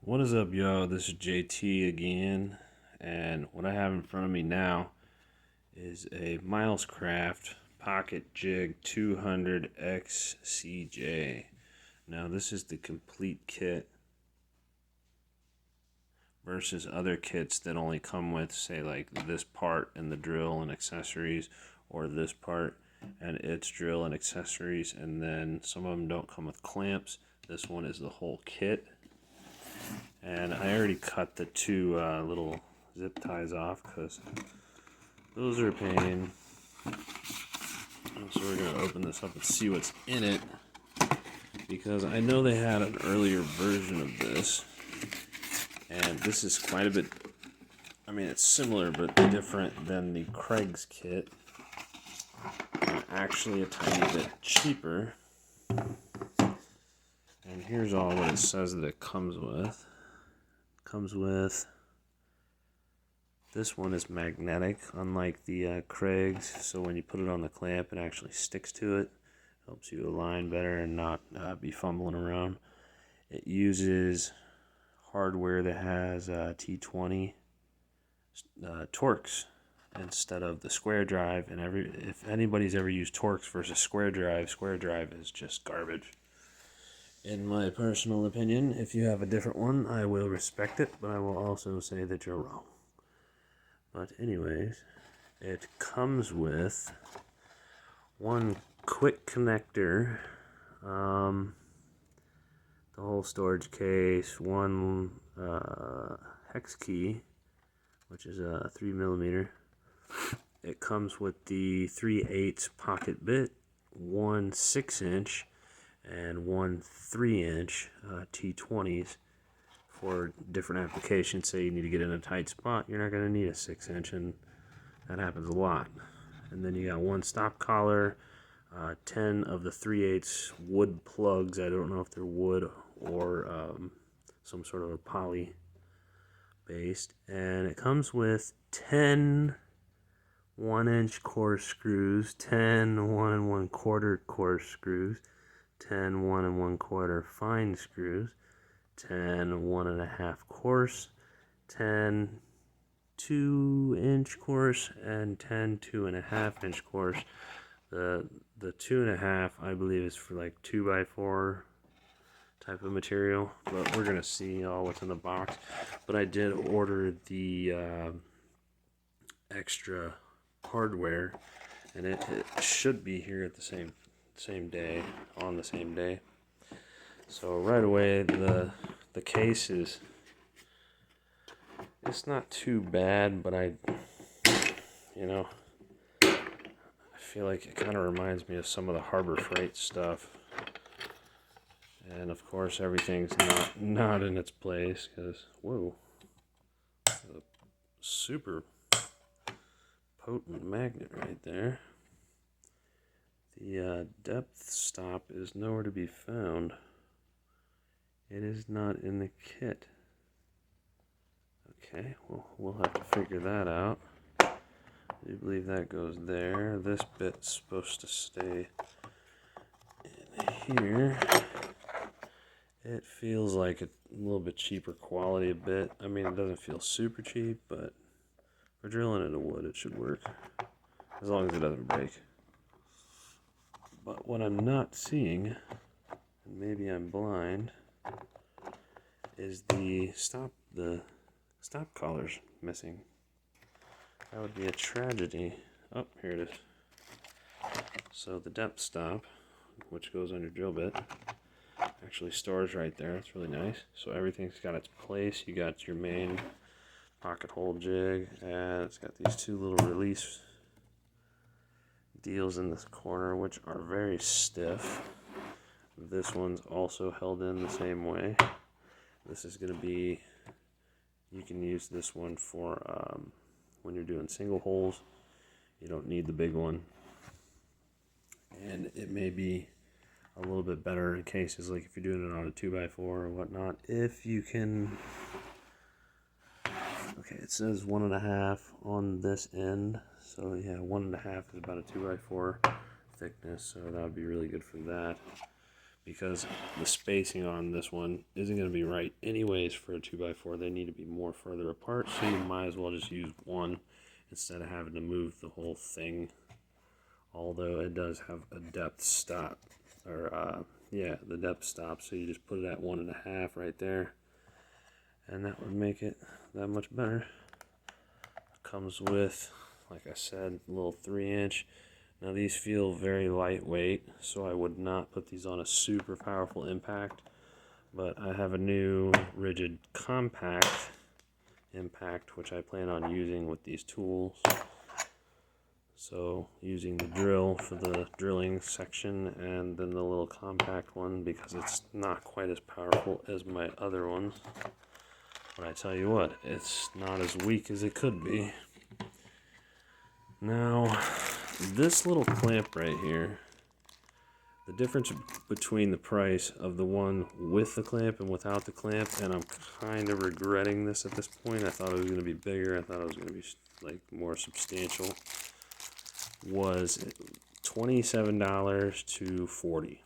What is up, yo? This is JT again, and what I have in front of me now is a Milescraft Pocket Jig 200X CJ. Now, this is the complete kit versus other kits that only come with, say, like this part and the drill and accessories, or this part and its drill and accessories, and then some of them don't come with clamps. This one is the whole kit. And I already cut the two little zip ties off because those are a pain. So we're going to open this up and see what's in it, because I know they had an earlier version of this, and this is quite a bit, I mean, it's similar but different than the Craig's kit, and actually a tiny bit cheaper. And here's all what it says that it comes with. This one is magnetic, unlike the Craig's, so when you put it on the clamp it actually sticks to it. Helps you align better and not be fumbling around. It uses hardware that has T20 Torx instead of the square drive, and if anybody's ever used Torx versus square drive is just garbage. In my personal opinion, if you have a different one, I will respect it, but I will also say that you're wrong. But anyways, it comes with one quick connector, the whole storage case, one hex key, which is a 3mm. It comes with the 3/8 pocket bit, one 6-inch, and one 3-inch T20s for different applications. Say you need to get in a tight spot, you're not going to need a 6-inch, and that happens a lot. And then you got one stop collar, 10 of the 3/8 wood plugs. I don't know if they're wood or some sort of a poly based. And it comes with 10 1-inch coarse screws, 10 1 1/4 coarse screws, 10 1 1/4 fine screws, 10 1 1/2 coarse, 10 2-inch coarse, and 10 2.5-inch coarse. The 2.5, I believe, is for like 2x4 type of material, but we're gonna see all what's in the box. But I did order the extra hardware, and it should be here at the same day, on the same day. So right away, the case it's not too bad, but I feel like it kind of reminds me of some of the Harbor Freight stuff. And of course, everything's not in its place, because whoa, a super potent magnet right there. The depth stop is nowhere to be found. It is not in the kit. Okay, well, we'll have to figure that out. I do believe that goes there. This bit's supposed to stay in here. It feels like a little bit cheaper quality a bit. I mean, it doesn't feel super cheap, but for drilling into wood, it should work, as long as it doesn't break. But what I'm not seeing, and maybe I'm blind, is the stop collar's missing. That would be a tragedy. Oh, here it is. So the depth stop, which goes on your drill bit, actually stores right there. That's really nice. So everything's got its place. You got your main pocket hole jig, and it's got these two little release deals in this corner, which are very stiff. This one's also held in the same way. This is going to be, you can use this one for when you're doing single holes. You don't need the big one. And it may be a little bit better in cases like if you're doing it on a 2x4 or whatnot. If you can, okay, it says 1.5 on this end. So yeah, 1.5 is about a 2x4 thickness, so that would be really good for that. because the spacing on this one isn't going to be right anyways for a 2x4. They need to be more further apart, so you might as well just use one instead of having to move the whole thing. Although it does have a depth stop, or yeah, the depth stop, so you just put it at 1.5 right there, and that would make it that much better. Comes with, like I said, a little 3-inch. Now these feel very lightweight, so I would not put these on a super powerful impact, but I have a new rigid compact impact which I plan on using with these tools. So using the drill for the drilling section and then the little compact one, because it's not quite as powerful as my other ones. But I tell you what, it's not as weak as it could be. Now, this little clamp right here, the difference between the price of the one with the clamp and without the clamp, and I'm kind of regretting this at this point. I thought it was going to be bigger. I thought it was going to be like more substantial. Was $27 to $40.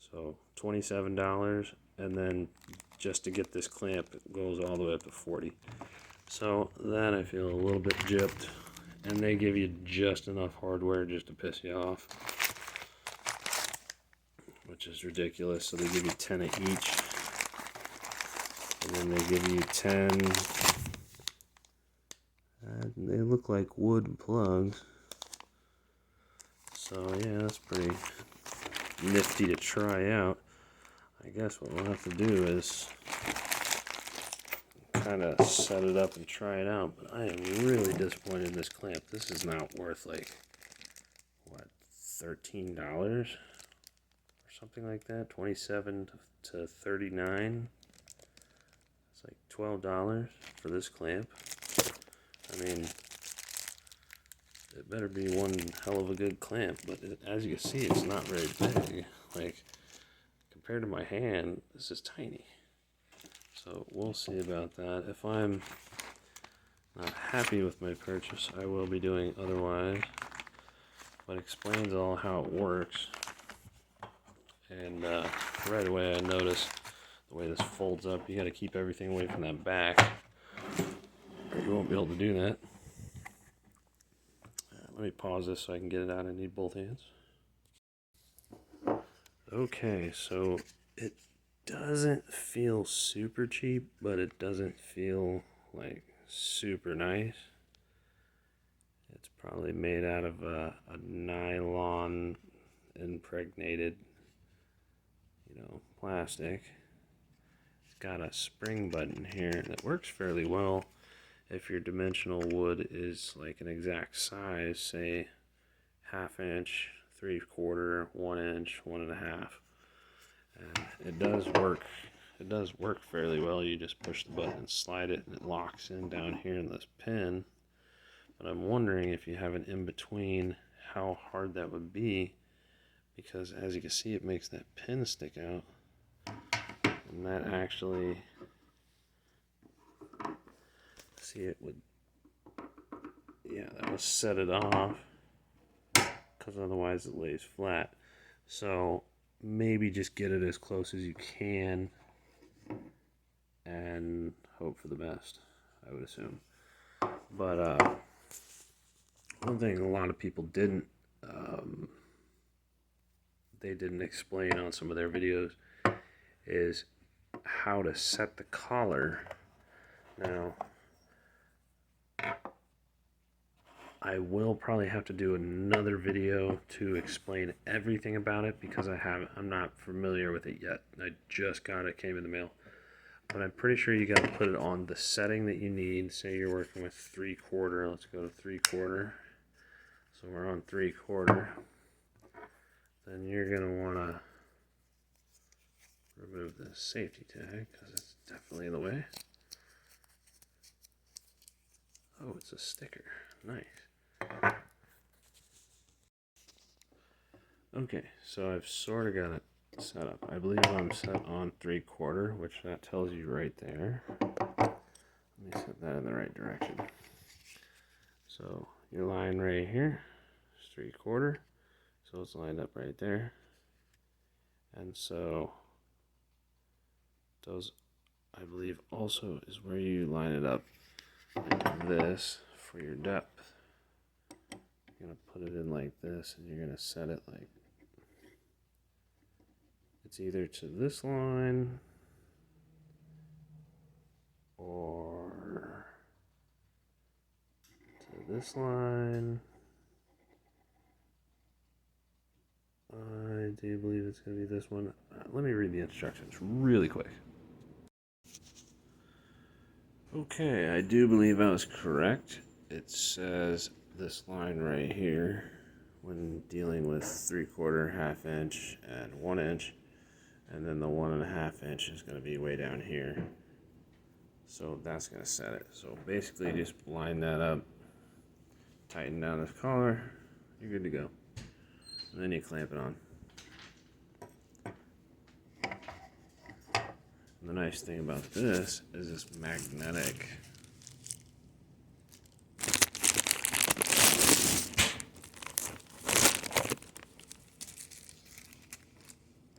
So $27, and then just to get this clamp, it goes all the way up to $40. So that I feel a little bit gypped, and they give you just enough hardware just to piss you off, which is ridiculous. So they give you 10 of each, and then they give you 10. They look like wood plugs. So yeah, that's pretty nifty to try out. I guess what we'll have to do is kind of set it up and try it out. But I am really disappointed in this clamp. This is not worth like, what, $13 or something like that? 27 to 39. It's like $12 for this clamp. I mean, it better be one hell of a good clamp, but as you can see, it's not very big. Like, compared to my hand, this is tiny. So we'll see about that. If I'm not happy with my purchase, I will be doing otherwise. But it explains all how it works. And right away I noticed the way this folds up, you got to keep everything away from that back, or you won't be able to do that. Let me pause this so I can get it out. I need both hands. Okay, so it doesn't feel super cheap, but it doesn't feel like super nice. It's probably made out of a nylon impregnated, plastic. It's got a spring button here that works fairly well if your dimensional wood is like an exact size, say 1/2 inch, 3/4, 1 inch, 1.5. And it does work. It does work fairly well. You just push the button and slide it, and it locks in down here in this pin. But I'm wondering if you have an in-between, how hard that would be, because as you can see, it makes that pin stick out. And that actually, see, it would, yeah, that would set it off, because otherwise it lays flat. So maybe just get it as close as you can and hope for the best, I would assume. But one thing a lot of people didn't explain on some of their videos is how to set the collar. Now, I will probably have to do another video to explain everything about it, because I'm not familiar with it yet. I just got it, came in the mail. But I'm pretty sure you got to put it on the setting that you need. Say you're working with 3/4. Let's go to 3/4. So we're on 3/4. Then you're going to want to remove the safety tag, because it's definitely in the way. Oh, it's a sticker. Nice. Okay, so I've sort of got it set up. I believe I'm set on 3/4, which that tells you right there. Let me set that in the right direction. So your line right here is 3/4, so it's lined up right there. And so those, I believe, also is where you line it up like this for your depth. You're going to put it in like this, and you're going to set it like it's either to this line or to this line. I do believe it's going to be this one. Let me read the instructions really quick. Okay, I do believe I was correct. It says this line right here when dealing with 3/4, 1/2 inch, and 1 inch, and then the 1.5 inch is going to be way down here. So that's going to set it. So basically just line that up, tighten down this collar, you're good to go. And then you clamp it on. And the nice thing about this is it's magnetic.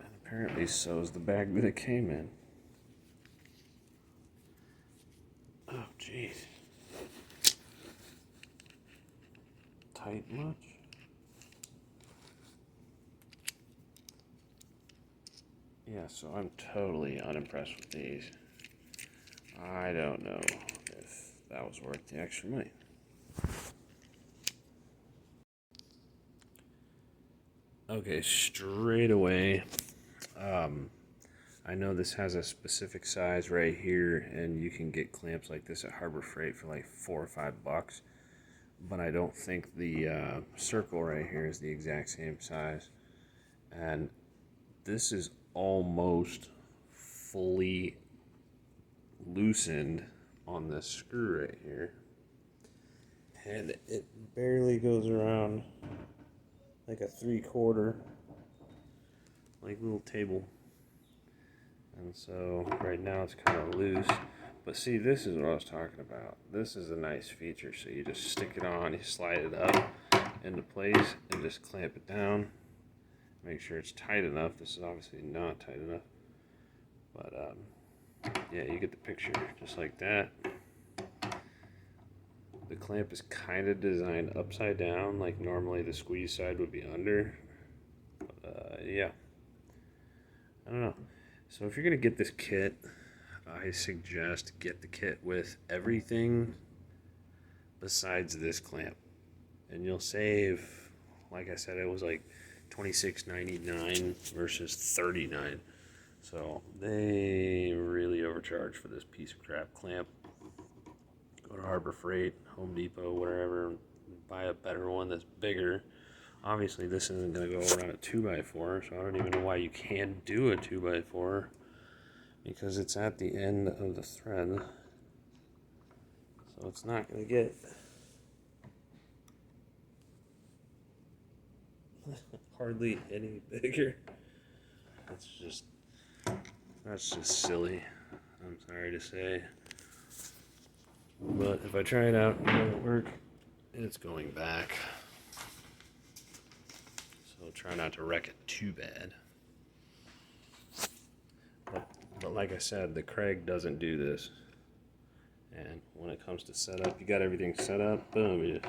And apparently so is the bag that it came in. Oh, jeez. Tight much? Yeah, so I'm totally unimpressed with these. I don't know if that was worth the extra money. Okay, straight away, I know this has a specific size right here, and you can get clamps like this at Harbor Freight for like $4 or $5, but I don't think the circle right here is the exact same size. And this is almost fully loosened on this screw right here, and it barely goes around like a 3/4, like little table. And so right now it's kind of loose, but see, this is what I was talking about. This is a nice feature. So you just stick it on, you slide it up into place, and just clamp it down. Make sure it's tight enough. This is obviously not tight enough, but yeah, you get the picture, just like that. The clamp is kind of designed upside down, like normally the squeeze side would be under. Yeah, I don't know. So if you're gonna get this kit, I suggest get the kit with everything besides this clamp, and you'll save. Like I said, it was like $26.99 versus $39. So they really overcharge for this piece of crap clamp. Go to Harbor Freight, Home Depot, wherever, buy a better one that's bigger. Obviously this isn't going to go around a 2x4, so I don't even know why you can't do a 2x4, because it's at the end of the thread. So it's not going to get hardly any bigger. That's just silly. I'm sorry to say. But if I try it out and it doesn't work, it's going back. So try not to wreck it too bad. But like I said, the Craig doesn't do this. And when it comes to setup, you got everything set up, boom, you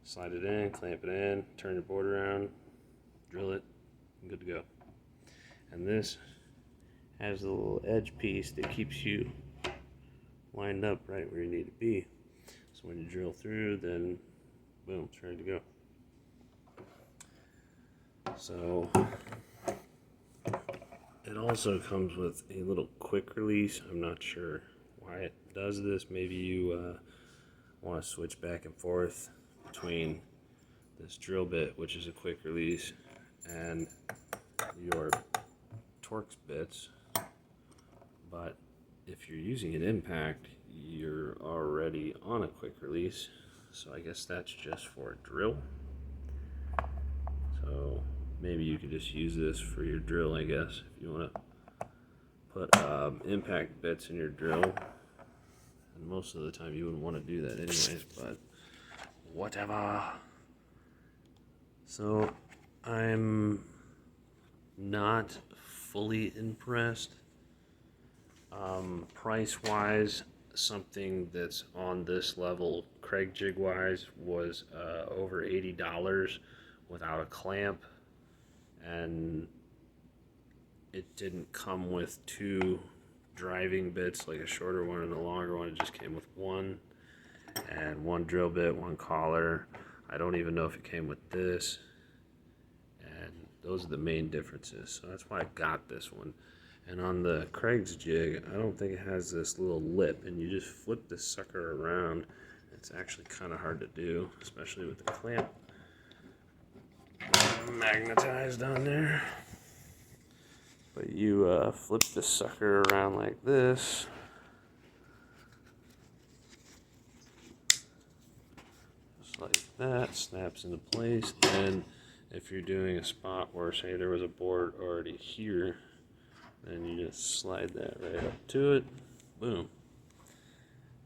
slide it in, clamp it in, turn your board around, drill it, good to go. And this has a little edge piece that keeps you lined up right where you need to be. So when you drill through, then boom, it's ready to go. So it also comes with a little quick release. I'm not sure why it does this. Maybe you want to switch back and forth between this drill bit, which is a quick release, and your Torx bits. But if you're using an impact, you're already on a quick release, so I guess that's just for a drill. So maybe you could just use this for your drill, I guess, if you want to put impact bits in your drill. And most of the time you wouldn't want to do that anyways, but whatever. So I'm not fully impressed. Price-wise, something that's on this level, Craig Jig-wise, was over $80 without a clamp, and it didn't come with two driving bits, like a shorter one and a longer one. It just came with one, and one drill bit, one collar. I don't even know if it came with this, and those are the main differences. So that's why I got this one. And on the Craig's jig, I don't think it has this little lip, and you just flip this sucker around. It's actually kind of hard to do, especially with the clamp magnetized on there. But you flip the sucker around like this. Just like that, snaps into place. And if you're doing a spot where, say, there was a board already here, then you just slide that right up to it. Boom.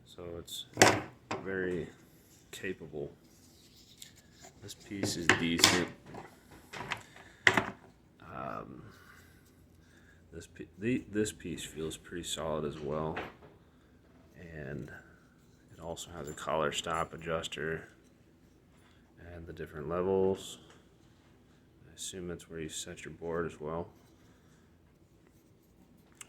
So it's very capable. This piece is decent. This piece feels pretty solid as well, and it also has a collar stop adjuster and the different levels. I assume that's where you set your board as well.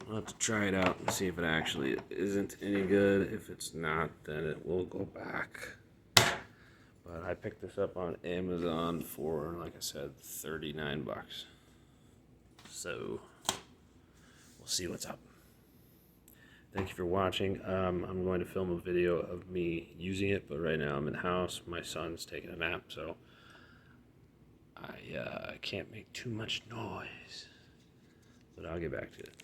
I'll have to try it out and see if it actually isn't any good. If it's not, then it will go back. But I picked this up on Amazon for, like I said, 39 bucks. So we'll see what's up. Thank you for watching. I'm going to film a video of me using it, but right now I'm in the house. My son's taking a nap, so I can't make too much noise. But I'll get back to it.